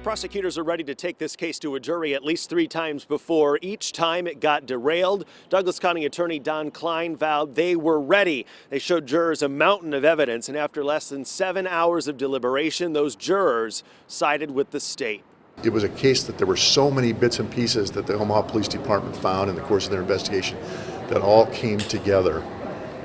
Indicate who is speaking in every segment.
Speaker 1: Prosecutors are ready to take this case to a jury at least 3 times before. Each time it got derailed. Douglas County Attorney Don Klein vowed they were ready. They showed jurors a mountain of evidence, and after less than 7 hours of deliberation, those jurors sided with the state.
Speaker 2: It was a case that there were so many bits and pieces that the Omaha Police Department found in the course of their investigation that all came together.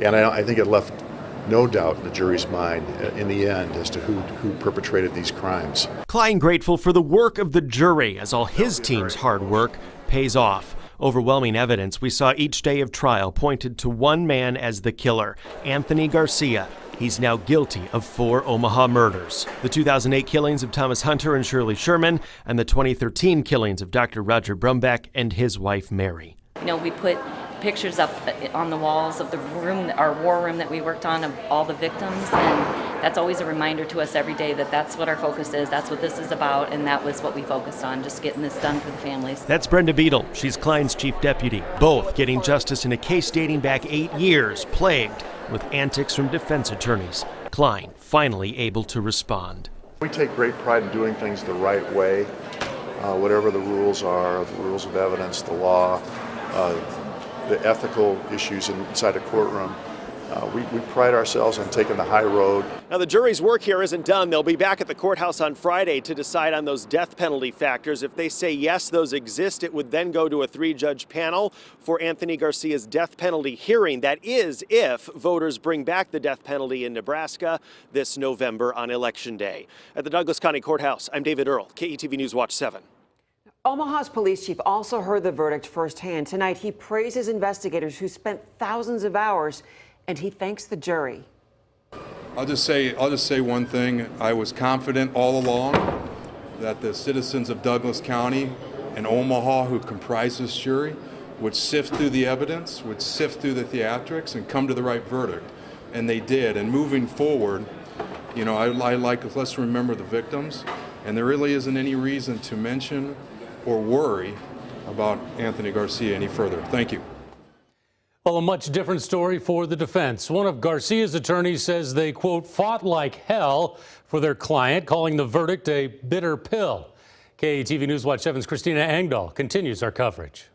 Speaker 2: And I think it left no doubt in the jury's mind in the end as to who perpetrated these crimes.
Speaker 1: Klein grateful for the work of the jury as all his team's hard work pays off. Overwhelming evidence we saw each day of trial pointed to one man as the killer, Anthony Garcia. He's now guilty of 4 Omaha murders. The 2008 killings of Thomas Hunter and Shirley Sherman, and the 2013 killings of Dr. Roger Brumback and his wife, Mary.
Speaker 3: You know, we put pictures up on the walls of the room, our war room that we worked on, of all the victims, and that's always a reminder to us every day that that's what our focus is, that's what this is about, and that was what we focused on, just getting this done for the families.
Speaker 1: That's Brenda Beadle. She's Klein's chief deputy, both getting justice in a case dating back 8 years, plagued with antics from defense attorneys. Klein finally able to respond.
Speaker 2: We take great pride in doing things the right way, whatever the rules are, the rules of evidence, the law, the ethical issues inside a courtroom. We pride ourselves on taking the high road. Now, the jury's work here isn't done. They'll be back at the courthouse on Friday to decide on those death penalty factors. If they say yes, those exist, it would then go to a 3-judge panel for Anthony Garcia's death penalty hearing. That is, if voters bring back the death penalty in Nebraska this November on Election Day. At the Douglas County Courthouse, I'm David Earle, KETV News Watch 7.
Speaker 4: Omaha's police chief also heard the verdict firsthand. Tonight, he praises investigators who spent thousands of hours, and he thanks the jury.
Speaker 5: I'll just say one thing. I was confident all along that the citizens of Douglas County and Omaha who comprise this jury would sift through the evidence, would sift through the theatrics, and come to the right verdict. And they did. And moving forward, you know, let's remember the victims, and there really isn't any reason to mention or worry about Anthony Garcia any further. Thank you.
Speaker 6: Well, a much different story for the defense. One of Garcia's attorneys says they, quote, fought like hell for their client, calling the verdict a bitter pill. KETV News Watch 7's Christina Engdahl continues our coverage.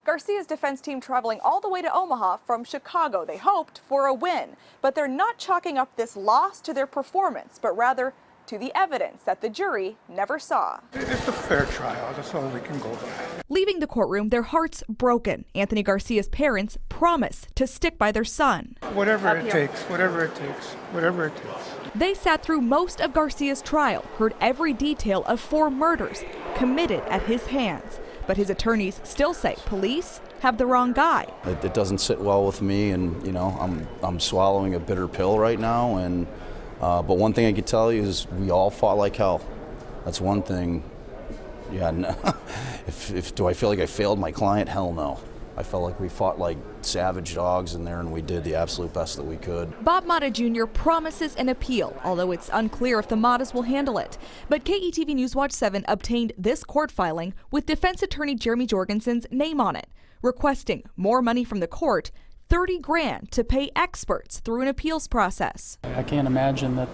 Speaker 7: Garcia's defense team traveling all the way to Omaha from Chicago. They hoped for a win, but they're not chalking up this loss to their performance, but rather to the evidence that the jury never saw.
Speaker 8: It's a fair trial. That's all we can go by.
Speaker 7: Leaving the courtroom, their hearts broken. Anthony Garcia's parents promise to stick by their son.
Speaker 8: Whatever it takes, whatever it takes, whatever it takes.
Speaker 7: They sat through most of Garcia's trial, heard every detail of 4 murders committed at his hands. But his attorneys still say police have the wrong guy.
Speaker 9: It doesn't sit well with me, and you know, I'm swallowing a bitter pill right now, and but one thing I can tell you is we all fought like hell. That's one thing. Yeah, no. Do I feel like I failed my client? Hell no. I felt like we fought like savage dogs in there, and we did the absolute best that we could.
Speaker 7: Bob Mata Jr. promises an appeal, although it's unclear if the Matas will handle it. But KETV News Watch 7 obtained this court filing with defense attorney Jeremy Jorgensen's name on it, requesting more money from the court, $30 grand to pay experts through an appeals process.
Speaker 10: I can't imagine that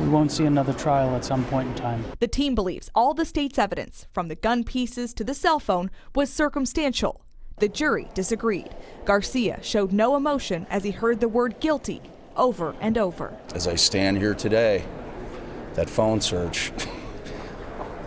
Speaker 10: we won't see another trial at some point in time.
Speaker 7: The team believes all the state's evidence, from the gun pieces to the cell phone, was circumstantial. The jury disagreed. Garcia showed no emotion as he heard the word guilty over and over.
Speaker 9: As I stand here today, that phone search,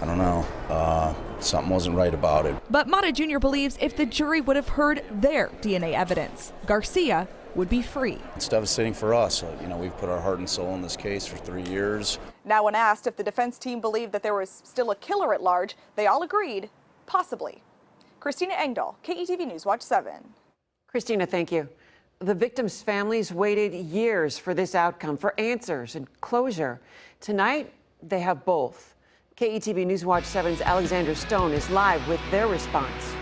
Speaker 9: I don't know, something wasn't right about it.
Speaker 7: But Mata Jr. believes if the jury would have heard their DNA evidence, Garcia would be free.
Speaker 9: It's devastating for us. You know, we've put our heart and soul in this case for 3 years.
Speaker 7: Now, when asked if the defense team believed that there was still a killer at large, they all agreed, possibly. Christina Engdahl, KETV News Watch 7.
Speaker 4: Christina, thank you. The victims' families waited years for this outcome, for answers and closure. Tonight, they have both. KETV News Watch 7's Alexander Stone is live with their response.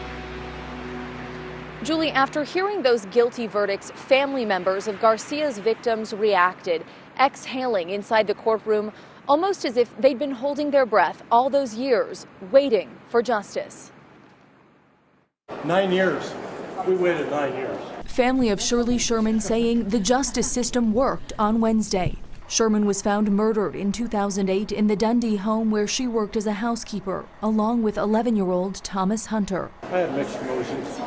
Speaker 11: Julie, after hearing those guilty verdicts, family members of Garcia's victims reacted, exhaling inside the courtroom, almost as if they'd been holding their breath all those years, waiting for justice.
Speaker 12: 9 years. We waited 9 years.
Speaker 13: Family of Shirley Sherman saying the justice system worked on Wednesday.
Speaker 7: Sherman was found murdered in 2008 in the Dundee home where she worked as a housekeeper, along with 11-year-old Thomas Hunter.
Speaker 12: I had mixed emotions,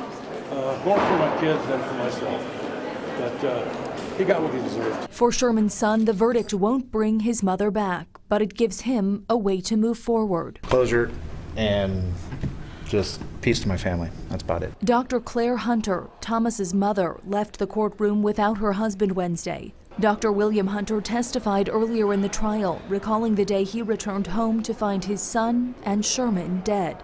Speaker 12: more for my kids than for myself. But he got what he deserved.
Speaker 7: For Sherman's son, the verdict won't bring his mother back, but it gives him a way to move forward.
Speaker 13: Closure and just peace to my family. That's about it.
Speaker 7: Dr. Claire Hunter, Thomas's mother, left the courtroom without her husband Wednesday. Dr. William Hunter testified earlier in the trial, recalling the day he returned home to find his son and Sherman dead.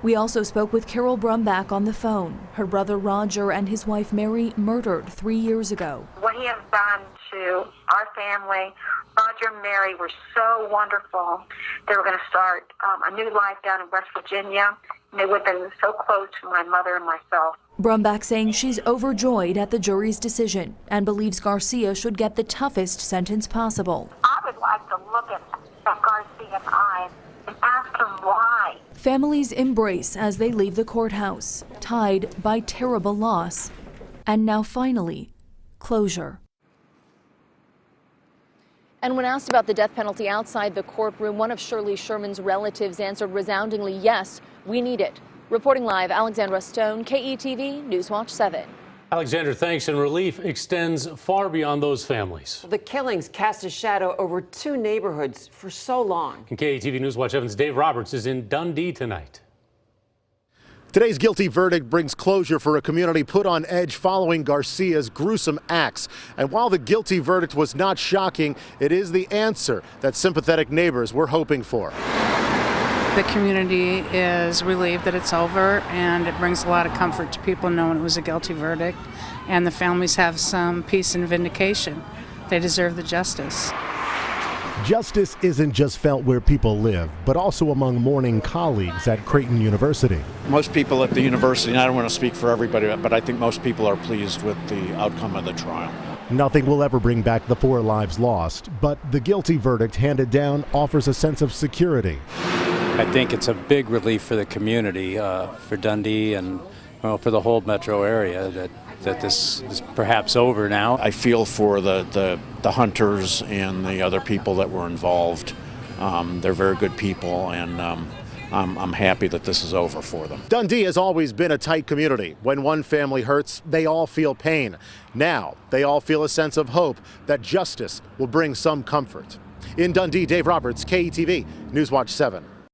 Speaker 7: We also spoke with Carol Brumback on the phone. Her brother Roger and his wife Mary murdered 3 years ago.
Speaker 14: What he has done to our family, Roger and Mary were so wonderful. They were going to start a new life down in West Virginia, and they would have been so close to my mother and myself.
Speaker 7: Brumback saying she's overjoyed at the jury's decision and believes Garcia should get the toughest sentence possible.
Speaker 14: I would like to look at Garcia's eyes and ask him why.
Speaker 7: Families embrace as they leave the courthouse, tied by terrible loss, and now finally, closure.
Speaker 11: And when asked about the death penalty outside the courtroom, one of Shirley Sherman's relatives answered resoundingly, yes, we need it. Reporting live, Alexandra Stone, KETV, Newswatch 7.
Speaker 6: Alexander, thanks. And relief extends far beyond those families.
Speaker 4: The killings cast a shadow over 2 neighborhoods for so long.
Speaker 6: And KETV Newswatch 7's Dave Roberts is in Dundee tonight.
Speaker 15: Today's guilty verdict brings closure for a community put on edge following Garcia's gruesome acts. And while the guilty verdict was not shocking, it is the answer that sympathetic neighbors were hoping for.
Speaker 16: The community is relieved that it's over, and it brings a lot of comfort to people knowing it was a guilty verdict, and the families have some peace and vindication. They deserve the justice.
Speaker 17: Justice isn't just felt where people live, but also among mourning colleagues at Creighton University.
Speaker 18: Most people at the university, and I don't want to speak for everybody, but I think most people are pleased with the outcome of the trial.
Speaker 17: Nothing will ever bring back the 4 lives lost, but the guilty verdict handed down offers a sense of security.
Speaker 19: I think it's a big relief for the community, for Dundee and for the whole metro area that this is perhaps over now.
Speaker 18: I feel for the hunters and the other people that were involved. They're very good people, and I'm happy that this is over for them.
Speaker 15: Dundee has always been a tight community. When one family hurts, they all feel pain. Now, they all feel a sense of hope that justice will bring some comfort. In Dundee, Dave Roberts, KETV, Newswatch 7.